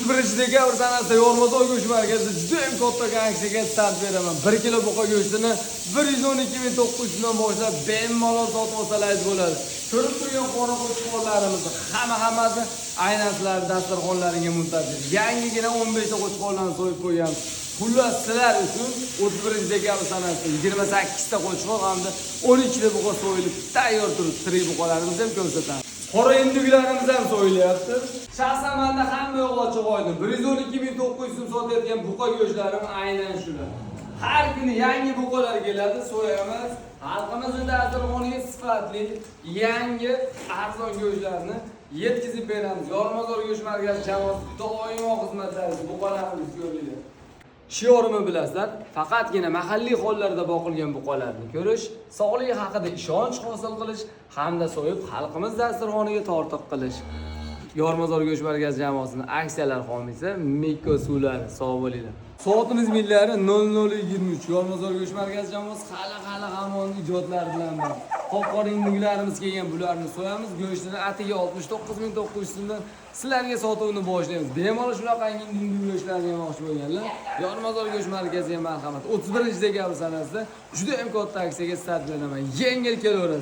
31 dekabr sanasida Yormazor go'sht markazida juda ham katta aksiyaga start beraman. 1 kilo buqa go'shtini 112.900 dan boshlab bemalol sotib olsangiz bo'ladi. Ko'rib turgan qora qo'chqorlarimiz hammasi aynan sizlar dasturxonlaringizga muntazir. Yangigina 15 ta qo'chqorlarni so'yib qo'yganmiz. Xullas sizlar uchun 31 dekabr sanasida 28 ta qo'chqor hamda 12 ta buqa so'yilib tayyor turibdi. Tirik buqalarimizni ham ko'rsatamiz. Qora induklarimiz ham so'yilyapti. Shaxsan menda hamma yo'q ochiq oydin. 112.900 so'm sotayotgan buqa go'shtlarim aynan shular. Har kuni yangi buqalar keladi, so'yamiz. Xalqimizning dasturxoniga sifatli, yangi, arzon go'shtlarni yetkazib beramiz. Yormazor go'sht markazi jamoasi doimo xizmatlarida buqalarimiz ko'riladi. Shiorimi bilasizlar, faqatgina mahalliy hollarda boqilgan buqalarni ko'rish, sog'ligi haqida ishonch hosil qilish hamda so'yib xalqimiz dasturxoniga tortiq qilish. Yormazor go'sht markazi jamoasining aksiyalar homiysi Mikko Suvlar, sog' bo'linglar. Soatimiz millari 00:23. Yormazor go'sht markazi jamoasi hali hamon ijodlar bilan bor. Qop-qora induklarimiz kelgan, bularni so'yamiz. Go'shtini atiga 69.900 so'mdan sizlarga sotuvni boshlaymiz. Bemalol shunaqangi induk go'shtlarni yemoqchi bo'lganlar, Yormazor go'sht markaziga marhamat. 31 dekabr sanasida juda ham katta aksiyaga start beraman. Yengil kelaverasiz.